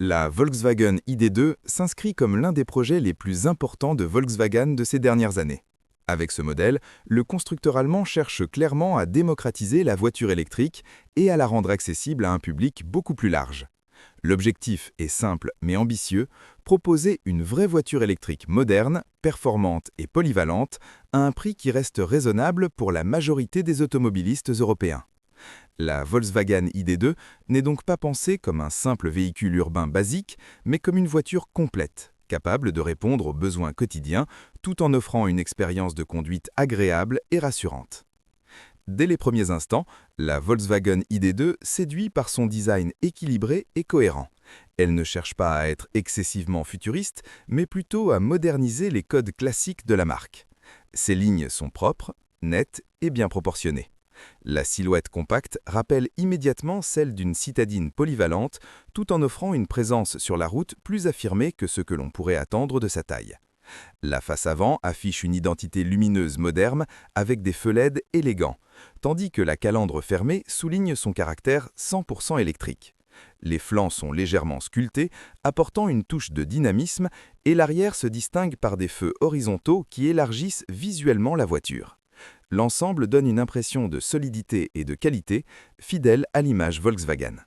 La Volkswagen ID.2 s'inscrit comme l'un des projets les plus importants de Volkswagen de ces dernières années. Avec ce modèle, le constructeur allemand cherche clairement à démocratiser la voiture électrique et à la rendre accessible à un public beaucoup plus large. L'objectif est simple mais ambitieux, proposer une vraie voiture électrique moderne, performante et polyvalente à un prix qui reste raisonnable pour la majorité des automobilistes européens. La Volkswagen ID.2 n'est donc pas pensée comme un simple véhicule urbain basique, mais comme une voiture complète, capable de répondre aux besoins quotidiens tout en offrant une expérience de conduite agréable et rassurante. Dès les premiers instants, la Volkswagen ID.2 séduit par son design équilibré et cohérent. Elle ne cherche pas à être excessivement futuriste, mais plutôt à moderniser les codes classiques de la marque. Ses lignes sont propres, nettes et bien proportionnées. La silhouette compacte rappelle immédiatement celle d'une citadine polyvalente, tout en offrant une présence sur la route plus affirmée que ce que l'on pourrait attendre de sa taille. La face avant affiche une identité lumineuse moderne avec des feux LED élégants, tandis que la calandre fermée souligne son caractère 100% électrique. Les flancs sont légèrement sculptés, apportant une touche de dynamisme, et l'arrière se distingue par des feux horizontaux qui élargissent visuellement la voiture. L'ensemble donne une impression de solidité et de qualité, fidèle à l'image Volkswagen.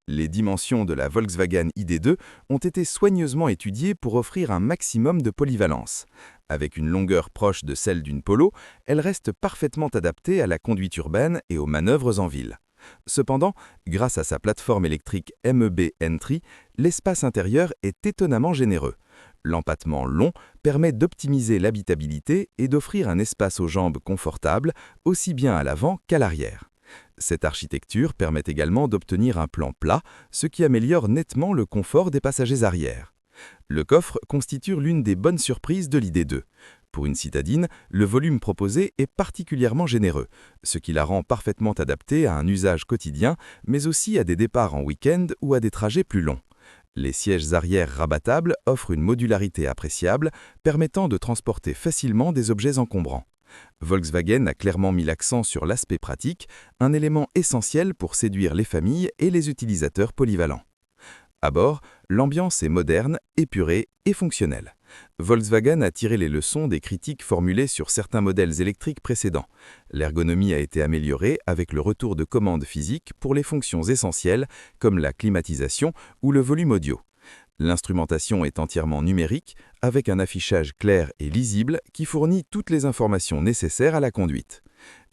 Les dimensions de la Volkswagen ID.2 ont été soigneusement étudiées pour offrir un maximum de polyvalence. Avec une longueur proche de celle d'une Polo, elle reste parfaitement adaptée à la conduite urbaine et aux manœuvres en ville. Cependant, grâce à sa plateforme électrique MEB Entry, l'espace intérieur est étonnamment généreux. L'empattement long permet d'optimiser l'habitabilité et d'offrir un espace aux jambes confortable, aussi bien à l'avant qu'à l'arrière. Cette architecture permet également d'obtenir un plan plat, ce qui améliore nettement le confort des passagers arrière. Le coffre constitue l'une des bonnes surprises de l'ID.2. Pour une citadine, le volume proposé est particulièrement généreux, ce qui la rend parfaitement adaptée à un usage quotidien, mais aussi à des départs en week-end ou à des trajets plus longs. Les sièges arrière rabattables offrent une modularité appréciable, permettant de transporter facilement des objets encombrants. Volkswagen a clairement mis l'accent sur l'aspect pratique, un élément essentiel pour séduire les familles et les utilisateurs polyvalents. À bord, l'ambiance est moderne, épurée et fonctionnelle. Volkswagen a tiré les leçons des critiques formulées sur certains modèles électriques précédents. L'ergonomie a été améliorée avec le retour de commandes physiques pour les fonctions essentielles comme la climatisation ou le volume audio. L'instrumentation est entièrement numérique, avec un affichage clair et lisible qui fournit toutes les informations nécessaires à la conduite.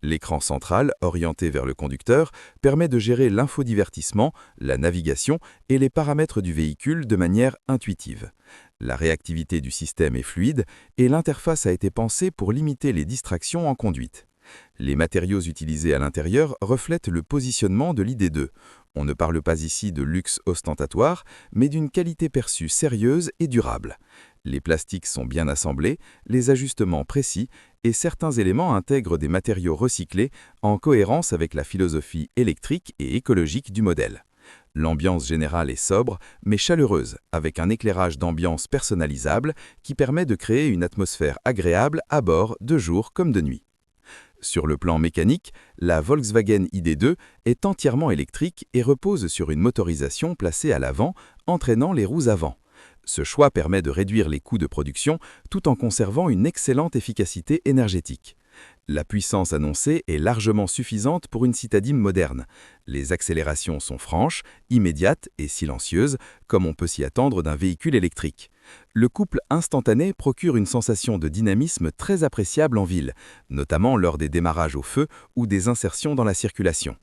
L'écran central, orienté vers le conducteur, permet de gérer l'infodivertissement, la navigation et les paramètres du véhicule de manière intuitive. La réactivité du système est fluide et l'interface a été pensée pour limiter les distractions en conduite. Les matériaux utilisés à l'intérieur reflètent le positionnement de l'ID.2. On ne parle pas ici de luxe ostentatoire, mais d'une qualité perçue sérieuse et durable. Les plastiques sont bien assemblés, les ajustements précis et certains éléments intègrent des matériaux recyclés en cohérence avec la philosophie électrique et écologique du modèle. L'ambiance générale est sobre, mais chaleureuse, avec un éclairage d'ambiance personnalisable qui permet de créer une atmosphère agréable à bord de jour comme de nuit. Sur le plan mécanique, la Volkswagen ID.2 est entièrement électrique et repose sur une motorisation placée à l'avant, entraînant les roues avant. Ce choix permet de réduire les coûts de production tout en conservant une excellente efficacité énergétique. La puissance annoncée est largement suffisante pour une citadine moderne. Les accélérations sont franches, immédiates et silencieuses, comme on peut s'y attendre d'un véhicule électrique. Le couple instantané procure une sensation de dynamisme très appréciable en ville, notamment lors des démarrages au feu ou des insertions dans la circulation.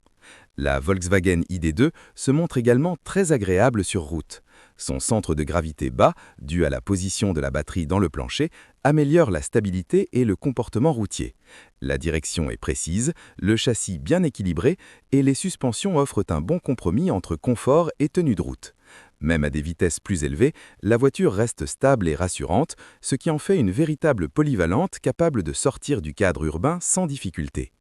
La Volkswagen ID.2 se montre également très agréable sur route. Son centre de gravité bas, dû à la position de la batterie dans le plancher, améliore la stabilité et le comportement routier. La direction est précise, le châssis bien équilibré et les suspensions offrent un bon compromis entre confort et tenue de route. Même à des vitesses plus élevées, la voiture reste stable et rassurante, ce qui en fait une véritable polyvalente capable de sortir du cadre urbain sans difficulté.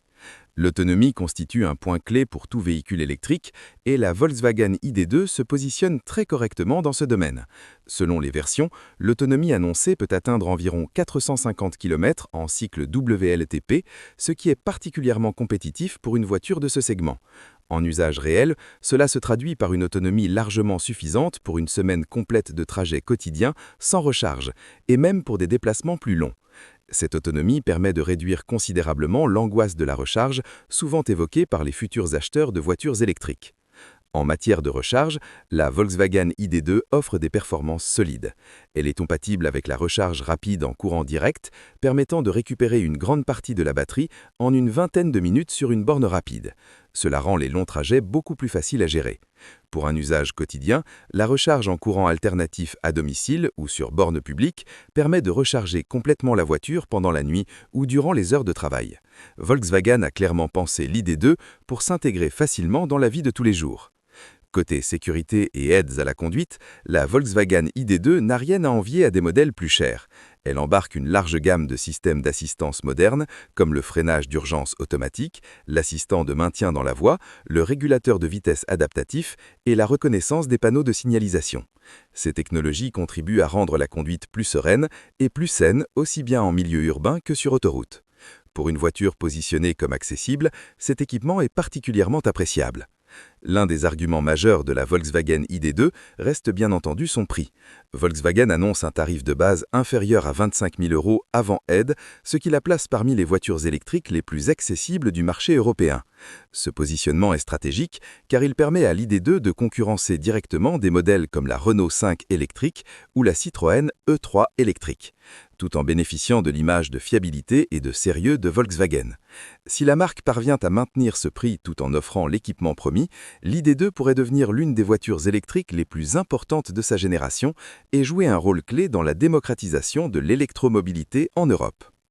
L'autonomie constitue un point clé pour tout véhicule électrique et la Volkswagen ID.2 se positionne très correctement dans ce domaine. Selon les versions, l'autonomie annoncée peut atteindre environ 450 km en cycle WLTP, ce qui est particulièrement compétitif pour une voiture de ce segment. En usage réel, cela se traduit par une autonomie largement suffisante pour une semaine complète de trajet quotidien sans recharge, et même pour des déplacements plus longs. Cette autonomie permet de réduire considérablement l'angoisse de la recharge, souvent évoquée par les futurs acheteurs de voitures électriques. En matière de recharge, la Volkswagen ID.2 offre des performances solides. Elle est compatible avec la recharge rapide en courant direct, permettant de récupérer une grande partie de la batterie en une vingtaine de minutes sur une borne rapide. Cela rend les longs trajets beaucoup plus faciles à gérer. Pour un usage quotidien, la recharge en courant alternatif à domicile ou sur borne publique permet de recharger complètement la voiture pendant la nuit ou durant les heures de travail. Volkswagen a clairement pensé l'ID.2 pour s'intégrer facilement dans la vie de tous les jours. Côté sécurité et aides à la conduite, la Volkswagen ID.2 n'a rien à envier à des modèles plus chers. Elle embarque une large gamme de systèmes d'assistance modernes, comme le freinage d'urgence automatique, l'assistant de maintien dans la voie, le régulateur de vitesse adaptatif et la reconnaissance des panneaux de signalisation. Ces technologies contribuent à rendre la conduite plus sereine et plus saine, aussi bien en milieu urbain que sur autoroute. Pour une voiture positionnée comme accessible, cet équipement est particulièrement appréciable. L'un des arguments majeurs de la Volkswagen ID.2 reste bien entendu son prix. Volkswagen annonce un tarif de base inférieur à 25 000 € avant aide, ce qui la place parmi les voitures électriques les plus accessibles du marché européen. Ce positionnement est stratégique car il permet à l'ID.2 de concurrencer directement des modèles comme la Renault 5 électrique ou la Citroën E3 électrique, tout en bénéficiant de l'image de fiabilité et de sérieux de Volkswagen. Si la marque parvient à maintenir ce prix tout en offrant l'équipement promis, l'ID.2 pourrait devenir l'une des voitures électriques les plus importantes de sa génération et jouer un rôle clé dans la démocratisation de l'électromobilité en Europe.